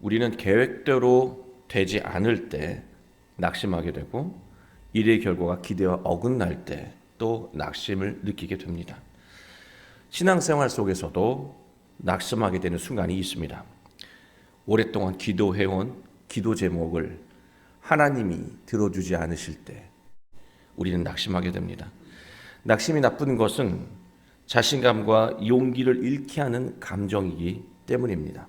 우리는 계획대로 되지 않을 때 낙심하게 되고 일의 결과가 기대와 어긋날 때 또 낙심을 느끼게 됩니다. 신앙생활 속에서도 낙심하게 되는 순간이 있습니다. 오랫동안 기도해온 기도 제목을 하나님이 들어주지 않으실 때 우리는 낙심하게 됩니다. 낙심이 나쁜 것은 자신감과 용기를 잃게 하는 감정이기 때문입니다.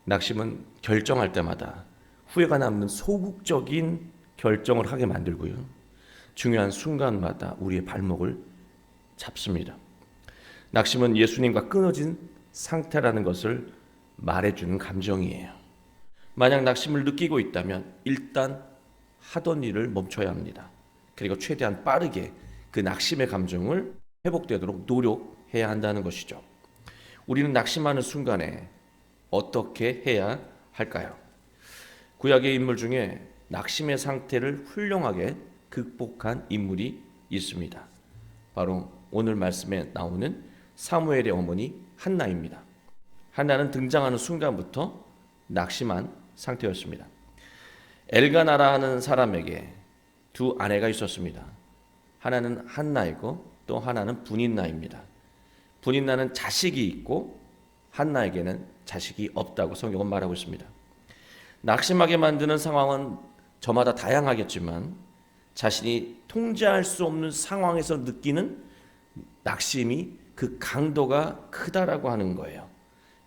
낙심은 결정할 때마다 후회가 남는 소극적인 결정을 하게 만들고요. 중요한 순간마다 우리의 발목을 잡습니다. 낙심은 예수님과 끊어진 상태라는 것을 말해주는 감정이에요. 만약 낙심을 느끼고 있다면 일단 하던 일을 멈춰야 합니다. 그리고 최대한 빠르게 그 낙심의 감정을 회복되도록 노력해야 한다는 것이죠. 우리는 낙심하는 순간에 어떻게 해야 할까요? 구약의 인물 중에 낙심의 상태를 훌륭하게 극복한 인물이 있습니다. 바로 오늘 말씀에 나오는 사무엘의 어머니 한나입니다. 한나는 등장하는 순간부터 낙심한 상태였습니다. 엘가나라 하는 사람에게 두 아내가 있었습니다. 하나는 한나이고 또 하나는 분인나입니다. 분인나는 자식이 있고 한나에게는 자식이 없다고 성경은 말하고 있습니다. 낙심하게 만드는 상황은 저마다 다양하겠지만 자신이 통제할 수 없는 상황에서 느끼는 낙심이 그 강도가 크다라고 하는 거예요.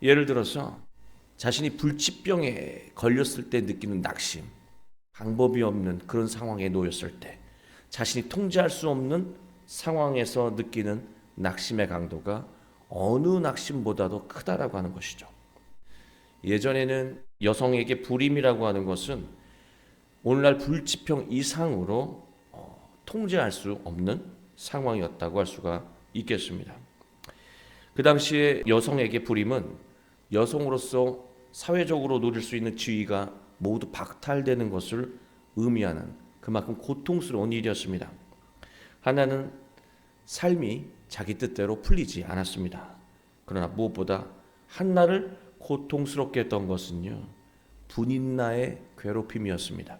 예를 들어서 자신이 불치병에 걸렸을 때 느끼는 낙심, 방법이 없는 그런 상황에 놓였을 때 자신이 통제할 수 없는 상황에서 느끼는 낙심의 강도가 어느 낙심보다도 크다라고 하는 것이죠. 예전에는 여성에게 불임이라고 하는 것은 오늘날 불치병 이상으로 통제할 수 없는 상황이었다고 할 수가 있겠습니다. 그 당시에 여성에게 불임은 여성으로서 사회적으로 누릴 수 있는 지위가 모두 박탈되는 것을 의미하는 그만큼 고통스러운 일이었습니다. 하나는 삶이 자기 뜻대로 풀리지 않았습니다. 그러나 무엇보다 한나를 고통스럽게 했던 것은요, 분인나의 괴롭힘이었습니다.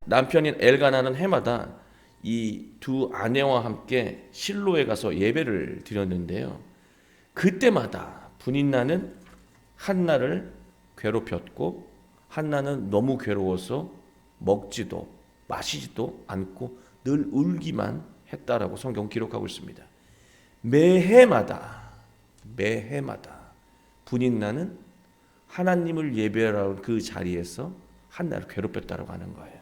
남편인 엘가나는 해마다 이 두 아내와 함께 실로에 가서 예배를 드렸는데요. 그때마다 분인나는 한나를 괴롭혔고 한나는 너무 괴로워서 먹지도 마시지도 않고 늘 울기만 했다라고 성경 기록하고 있습니다. 매해마다 분인나는 하나님을 예배하러 그 자리에서 한나를 괴롭혔다라고 하는 거예요.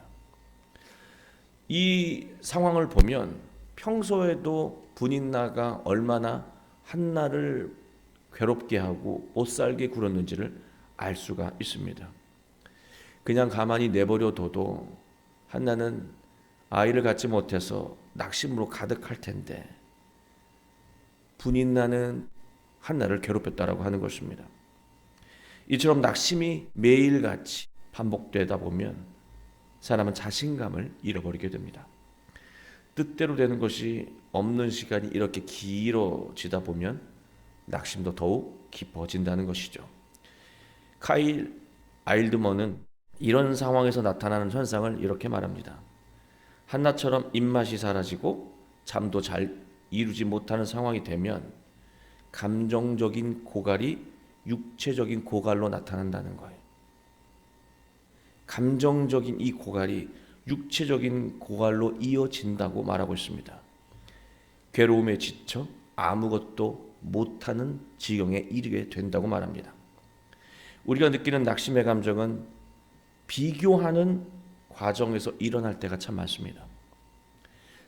이 상황을 보면 평소에도 분인나가 얼마나 한나를 괴롭게 하고 못살게 굴었는지를 알 수가 있습니다. 그냥 가만히 내버려둬도 한나는 아이를 갖지 못해서 낙심으로 가득할 텐데 분인나는 한나를 괴롭혔다라고 하는 것입니다. 이처럼 낙심이 매일같이 반복되다 보면 사람은 자신감을 잃어버리게 됩니다. 뜻대로 되는 것이 없는 시간이 이렇게 길어지다 보면 낙심도 더욱 깊어진다는 것이죠. 카일 아일드먼은 이런 상황에서 나타나는 현상을 이렇게 말합니다. 한나처럼 입맛이 사라지고 잠도 잘 이루지 못하는 상황이 되면 감정적인 고갈이 육체적인 고갈로 나타난다는 거예요. 감정적인 이 고갈이 육체적인 고갈로 이어진다고 말하고 있습니다. 괴로움에 지쳐 아무것도 못하는 지경에 이르게 된다고 말합니다. 우리가 느끼는 낙심의 감정은 비교하는 과정에서 일어날 때가 참 많습니다.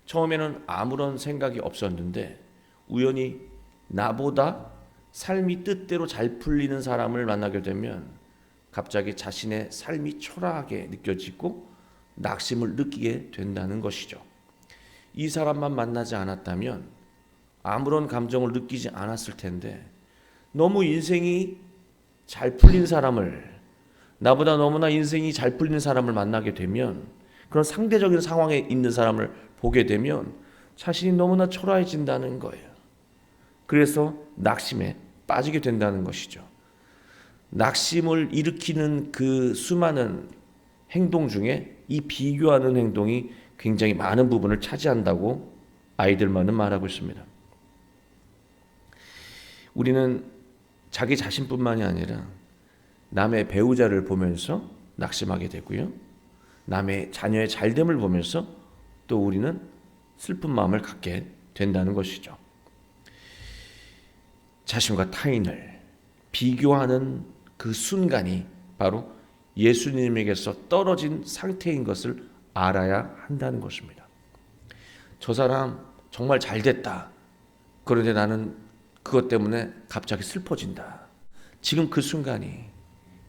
처음에는 아무런 생각이 없었는데 우연히 나보다 삶이 뜻대로 잘 풀리는 사람을 만나게 되면 갑자기 자신의 삶이 초라하게 느껴지고 낙심을 느끼게 된다는 것이죠. 이 사람만 만나지 않았다면 아무런 감정을 느끼지 않았을 텐데 너무 인생이 잘 풀린 사람을, 나보다 너무나 인생이 잘 풀리는 사람을 만나게 되면, 그런 상대적인 상황에 있는 사람을 보게 되면 자신이 너무나 초라해진다는 거예요. 그래서 낙심에 빠지게 된다는 것이죠. 낙심을 일으키는 그 수많은 행동 중에 이 비교하는 행동이 굉장히 많은 부분을 차지한다고 아이들만은 말하고 있습니다. 우리는 자기 자신뿐만이 아니라 남의 배우자를 보면서 낙심하게 되고요. 남의 자녀의 잘됨을 보면서 또 우리는 슬픈 마음을 갖게 된다는 것이죠. 자신과 타인을 비교하는 그 순간이 바로 예수님에게서 떨어진 상태인 것을 알아야 한다는 것입니다. 저 사람 정말 잘 됐다. 그런데 나는 그것 때문에 갑자기 슬퍼진다. 지금 그 순간이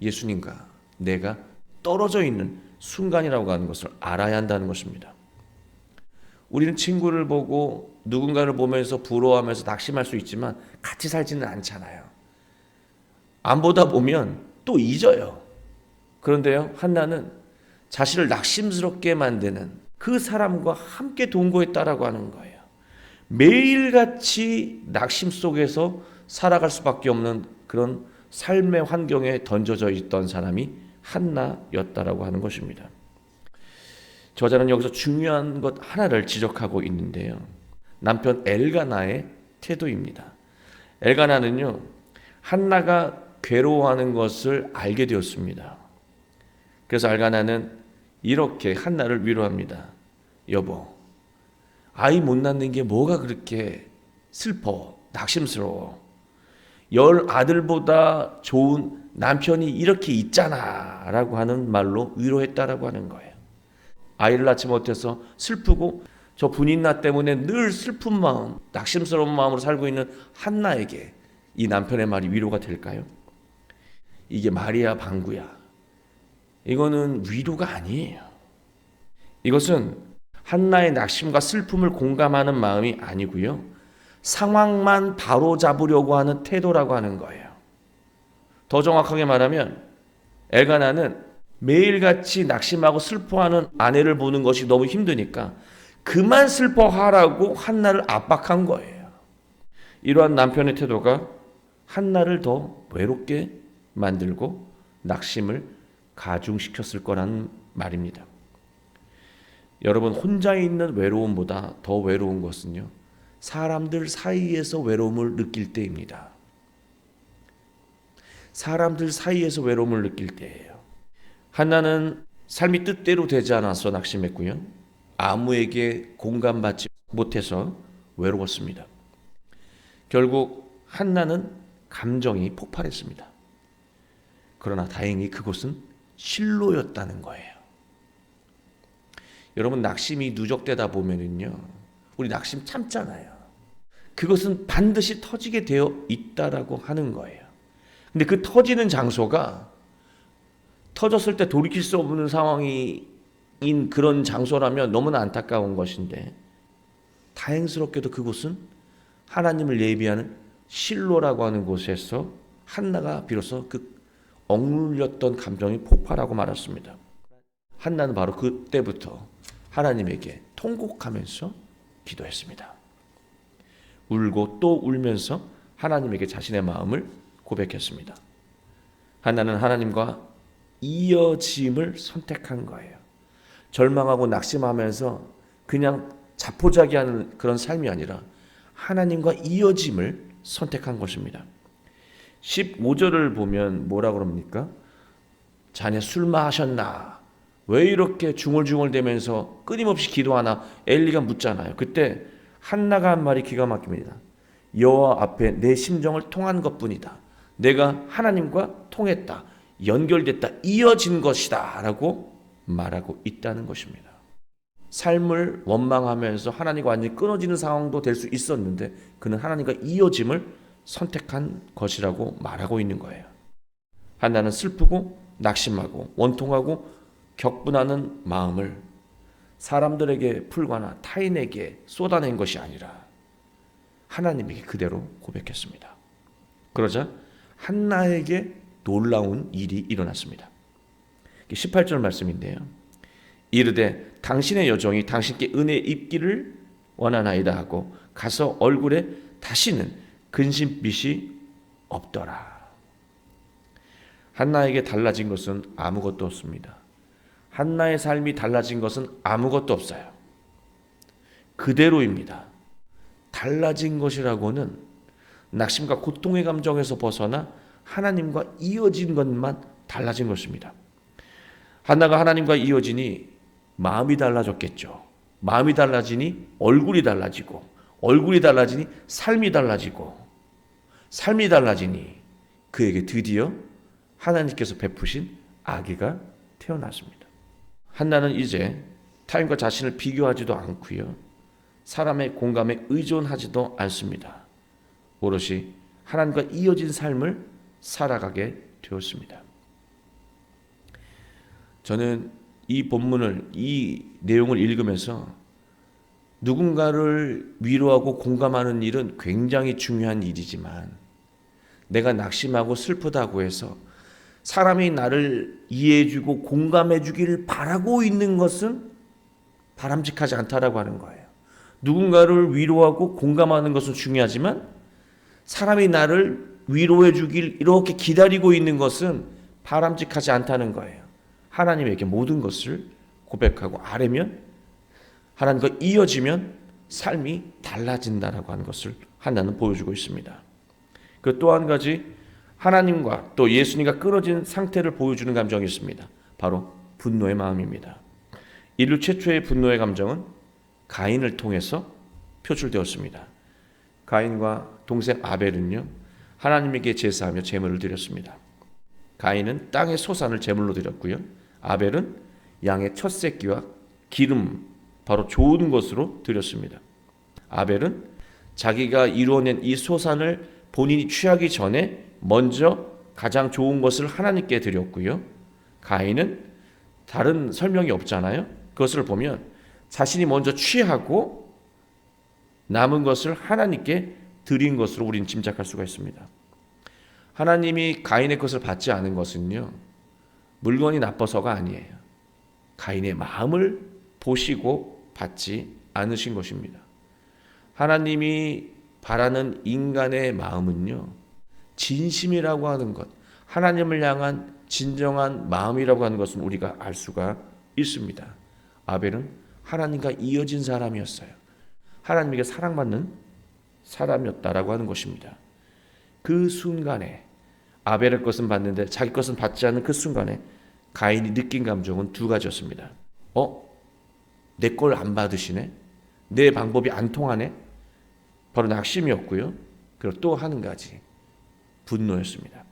예수님과 내가 떨어져 있는 순간이라고 하는 것을 알아야 한다는 것입니다. 우리는 친구를 보고 누군가를 보면서 부러워하면서 낙심할 수 있지만 같이 살지는 않잖아요. 안 보다 보면 또 잊어요. 그런데요, 한나는 자신을 낙심스럽게 만드는 그 사람과 함께 동거했다라고 하는 거예요. 매일같이 낙심 속에서 살아갈 수밖에 없는 그런 삶의 환경에 던져져 있던 사람이 한나였다라고 하는 것입니다. 저자는 여기서 중요한 것 하나를 지적하고 있는데요. 남편 엘가나의 태도입니다. 엘가나는요, 한나가 괴로워하는 것을 알게 되었습니다. 그래서 엘가나는 이렇게 한나를 위로합니다. 여보, 아이 못 낳는 게 뭐가 그렇게 슬퍼, 낙심스러워. 10아들보다 좋은 남편이 이렇게 있잖아 라고 하는 말로 위로했다라고 하는 거예요. 아이를 낳지 못해서 슬프고 저 분인나 때문에 늘 슬픈 마음, 낙심스러운 마음으로 살고 있는 한나에게 이 남편의 말이 위로가 될까요? 이게 말이야 방구야. 이거는 위로가 아니에요. 이것은 한나의 낙심과 슬픔을 공감하는 마음이 아니고요. 상황만 바로잡으려고 하는 태도라고 하는 거예요. 더 정확하게 말하면 엘가나는 매일같이 낙심하고 슬퍼하는 아내를 보는 것이 너무 힘드니까 그만 슬퍼하라고 한나를 압박한 거예요. 이러한 남편의 태도가 한나를 더 외롭게 만들고 낙심을 가중시켰을 거라는 말입니다. 여러분, 혼자 있는 외로움보다 더 외로운 것은요, 사람들 사이에서 외로움을 느낄 때입니다. 사람들 사이에서 외로움을 느낄 때예요. 한나는 삶이 뜻대로 되지 않아서 낙심했고요. 아무에게 공감받지 못해서 외로웠습니다. 결국 한나는 감정이 폭발했습니다. 그러나 다행히 그곳은 실로였다는 거예요. 여러분, 낙심이 누적되다 보면은요, 우리 낙심 참잖아요. 그것은 반드시 터지게 되어 있다라고 하는 거예요. 근데 그 터지는 장소가 터졌을 때 돌이킬 수 없는 상황인 그런 장소라면 너무나 안타까운 것인데, 다행스럽게도 그곳은 하나님을 예비하는 실로라고 하는 곳에서 한나가 비로소 그 억눌렸던 감정이 폭발하고 말았습니다. 한나는 바로 그때부터 하나님에게 통곡하면서 기도했습니다. 울고 또 울면서 하나님에게 자신의 마음을 고백했습니다. 한나는 하나님과 이어짐을 선택한 거예요. 절망하고 낙심하면서 그냥 자포자기하는 그런 삶이 아니라 하나님과 이어짐을 선택한 것입니다. 15절을 보면 뭐라 그럽니까? 자네 술 마셨나? 왜 이렇게 중얼중얼대면서 끊임없이 기도하나? 엘리가 묻잖아요. 그때 한나가 한 말이 기가 막힙니다. 여호와 앞에 내 심정을 통한 것뿐이다. 내가 하나님과 통했다. 연결됐다. 이어진 것이다. 라고 말하고 있다는 것입니다. 삶을 원망하면서 하나님과 완전히 끊어지는 상황도 될 수 있었는데 그는 하나님과 이어짐을 선택한 것이라고 말하고 있는 거예요. 한나는 슬프고 낙심하고 원통하고 격분하는 마음을 사람들에게 풀거나 타인에게 쏟아낸 것이 아니라 하나님에게 그대로 고백했습니다. 그러자 한나에게 놀라운 일이 일어났습니다. 18절 말씀인데요. 이르되 당신의 여종이 당신께 은혜 입기를 원하나이다 하고 가서 얼굴에 다시는 근심빛이 없더라. 한나에게 달라진 것은 아무것도 없습니다. 한나의 삶이 달라진 것은 아무것도 없어요. 그대로입니다. 달라진 것이라고는 낙심과 고통의 감정에서 벗어나 하나님과 이어진 것만 달라진 것입니다. 한나가 하나님과 이어지니 마음이 달라졌겠죠. 마음이 달라지니 얼굴이 달라지고, 얼굴이 달라지니 삶이 달라지고, 삶이 달라지니 그에게 드디어 하나님께서 베푸신 아기가 태어났습니다. 한나는 이제 타인과 자신을 비교하지도 않고요, 사람의 공감에 의존하지도 않습니다. 오롯이 하나님과 이어진 삶을 살아가게 되었습니다. 저는 이 본문을, 이 내용을 읽으면서 누군가를 위로하고 공감하는 일은 굉장히 중요한 일이지만, 내가 낙심하고 슬프다고 해서 사람이 나를 이해해주고 공감해주기를 바라고 있는 것은 바람직하지 않다라고 하는 거예요. 누군가를 위로하고 공감하는 것은 중요하지만 사람이 나를 위로해주길 이렇게 기다리고 있는 것은 바람직하지 않다는 거예요. 하나님에게 모든 것을 고백하고 아뢰면, 하나님과 이어지면 삶이 달라진다라고 하는 것을 한나는 보여주고 있습니다. 그 또 한 가지, 하나님과 또 예수님과 끊어진 상태를 보여주는 감정이 있습니다. 바로 분노의 마음입니다. 인류 최초의 분노의 감정은 가인을 통해서 표출되었습니다. 가인과 동생 아벨은요, 하나님에게 제사하며 제물을 드렸습니다. 가인은 땅의 소산을 제물로 드렸고요, 아벨은 양의 첫 새끼와 기름, 바로 좋은 것으로 드렸습니다. 아벨은 자기가 이루어낸 이 소산을 본인이 취하기 전에 먼저 가장 좋은 것을 하나님께 드렸고요, 가인은 다른 설명이 없잖아요. 그것을 보면 자신이 먼저 취하고 남은 것을 하나님께 드린 것으로 우리는 짐작할 수가 있습니다. 하나님이 가인의 것을 받지 않은 것은요, 물건이 나빠서가 아니에요. 가인의 마음을 보시고 받지 않으신 것입니다. 하나님이 바라는 인간의 마음은요, 진심이라고 하는 것, 하나님을 향한 진정한 마음이라고 하는 것은 우리가 알 수가 있습니다. 아벨은 하나님과 이어진 사람이었어요. 하나님에게 사랑받는 사람이었다라고 하는 것입니다. 그 순간에 아벨의 것은 받는데 자기 것은 받지 않는 그 순간에 가인이 느낀 감정은 두 가지였습니다. 내 걸 안 받으시네? 내 방법이 안 통하네? 바로 낙심이었고요. 그리고 또 한 가지, 분노였습니다.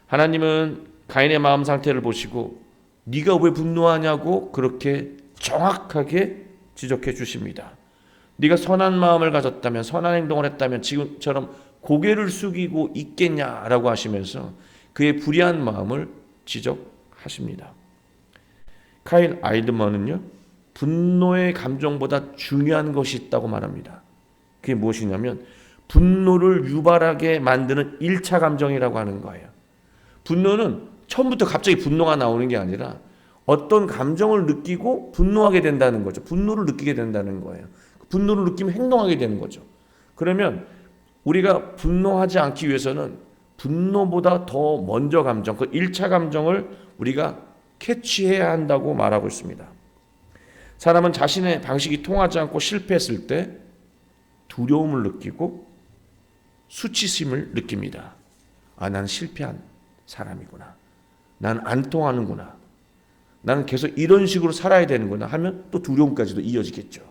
하나님은 가인의 마음 상태를 보시고 네가 왜 분노하냐고 그렇게 정확하게 지적해 주십니다. 네가 선한 마음을 가졌다면, 선한 행동을 했다면 지금처럼 고개를 숙이고 있겠냐라고 하시면서 그의 불의한 마음을 지적하십니다. 카일 아이드먼은요, 분노의 감정보다 중요한 것이 있다고 말합니다. 그게 무엇이냐면 분노를 유발하게 만드는 1차 감정이라고 하는 거예요. 분노는 처음부터 갑자기 분노가 나오는 게 아니라 어떤 감정을 느끼고 분노하게 된다는 거죠. 분노를 느끼게 된다는 거예요. 분노를 느끼면 행동하게 되는 거죠. 그러면 우리가 분노하지 않기 위해서는 분노보다 더 먼저 감정, 그 1차 감정을 우리가 캐치해야 한다고 말하고 있습니다. 사람은 자신의 방식이 통하지 않고 실패했을 때 두려움을 느끼고 수치심을 느낍니다. 나는 실패한 사람이구나. 나는 안 통하는구나. 나는 계속 이런 식으로 살아야 되는구나 하면 또 두려움까지도 이어지겠죠.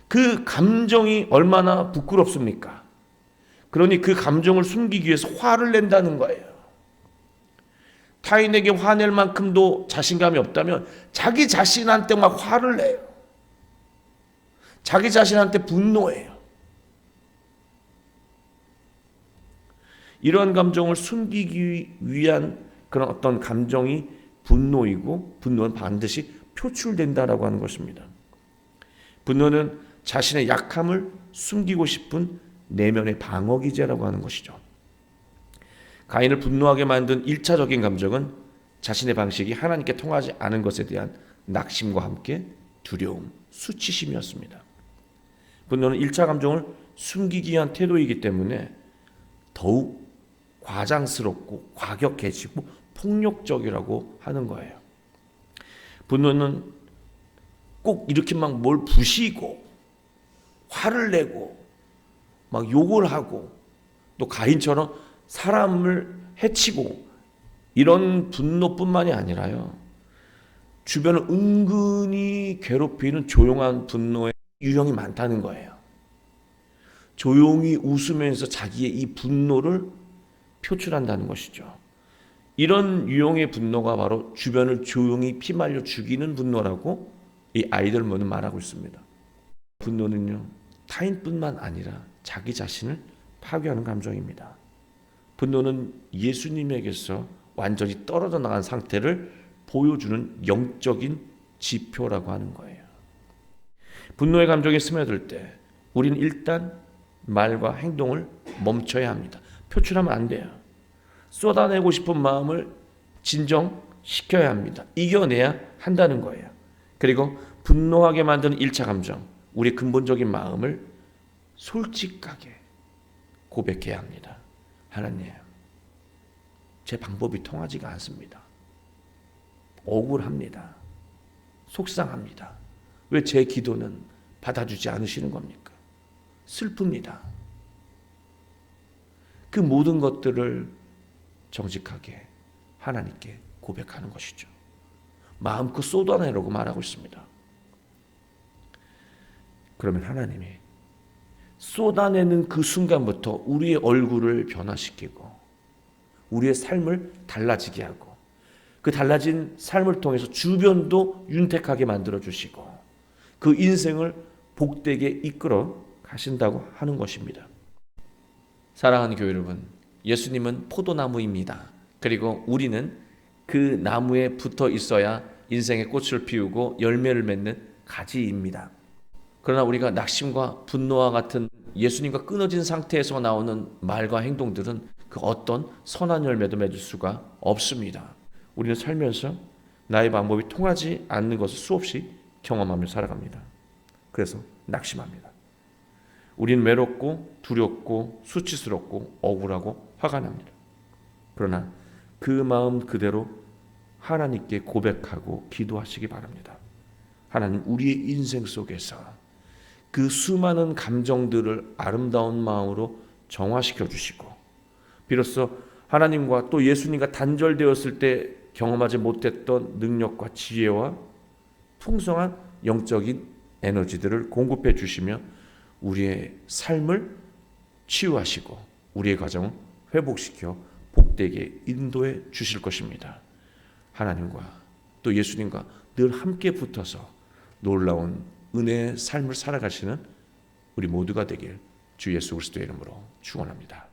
그 감정이 얼마나 부끄럽습니까? 그러니 그 감정을 숨기기 위해서 화를 낸다는 거예요. 타인에게 화낼 만큼도 자신감이 없다면 자기 자신한테 막 화를 내요. 자기 자신한테 분노해요. 이러한 감정을 숨기기 위한 그런 어떤 감정이 분노이고, 분노는 반드시 표출된다라고 하는 것입니다. 분노는 자신의 약함을 숨기고 싶은 내면의 방어 기제라고 하는 것이죠. 가인을 분노하게 만든 1차적인 감정은 자신의 방식이 하나님께 통하지 않은 것에 대한 낙심과 함께 두려움, 수치심이었습니다. 분노는 1차 감정을 숨기기 위한 태도이기 때문에 더욱 과장스럽고 과격해지고 폭력적이라고 하는 거예요. 분노는 꼭 이렇게 막 뭘 부시고 화를 내고 막 욕을 하고 또 가인처럼 사람을 해치고 이런 분노뿐만이 아니라요. 주변을 은근히 괴롭히는 조용한 분노의 유형이 많다는 거예요. 조용히 웃으면서 자기의 이 분노를 표출한다는 것이죠. 이런 유형의 분노가 바로 주변을 조용히 피말려 죽이는 분노라고 이 아이들문은 말하고 있습니다. 분노는요, 타인뿐만 아니라 자기 자신을 파괴하는 감정입니다. 분노는 예수님에게서 완전히 떨어져 나간 상태를 보여주는 영적인 지표라고 하는 거예요. 분노의 감정이 스며들 때 우리는 일단 말과 행동을 멈춰야 합니다. 표출하면 안 돼요. 쏟아내고 싶은 마음을 진정시켜야 합니다. 이겨내야 한다는 거예요. 그리고 분노하게 만드는 1차 감정, 우리의 근본적인 마음을 솔직하게 고백해야 합니다. 하나님, 제 방법이 통하지가 않습니다. 억울합니다. 속상합니다. 왜 제 기도는 받아주지 않으시는 겁니까? 슬픕니다. 그 모든 것들을 정직하게 하나님께 고백하는 것이죠. 마음껏 쏟아내라고 말하고 있습니다. 그러면 하나님이 쏟아내는 그 순간부터 우리의 얼굴을 변화시키고 우리의 삶을 달라지게 하고 그 달라진 삶을 통해서 주변도 윤택하게 만들어주시고 그 인생을 복되게 이끌어 가신다고 하는 것입니다. 사랑하는 교회 여러분, 예수님은 포도나무입니다. 그리고 우리는 그 나무에 붙어 있어야 인생의 꽃을 피우고 열매를 맺는 가지입니다. 그러나 우리가 낙심과 분노와 같은 예수님과 끊어진 상태에서 나오는 말과 행동들은 그 어떤 선한 열매도 맺을 수가 없습니다. 우리는 살면서 나의 방법이 통하지 않는 것을 수없이 경험하며 살아갑니다. 그래서 낙심합니다. 우리는 외롭고 두렵고 수치스럽고 억울하고 화가 납니다. 그러나 그 마음 그대로 하나님께 고백하고 기도하시기 바랍니다. 하나님, 우리의 인생 속에서 그 수많은 감정들을 아름다운 마음으로 정화시켜 주시고 비로소 하나님과 또 예수님과 단절되었을 때 경험하지 못했던 능력과 지혜와 풍성한 영적인 에너지들을 공급해 주시며 우리의 삶을 치유하시고 우리의 가정을 회복시켜 복되게 인도해 주실 것입니다. 하나님과 또 예수님과 늘 함께 붙어서 놀라운 은혜의 삶을 살아가시는 우리 모두가 되길 주 예수 그리스도의 이름으로 축원합니다.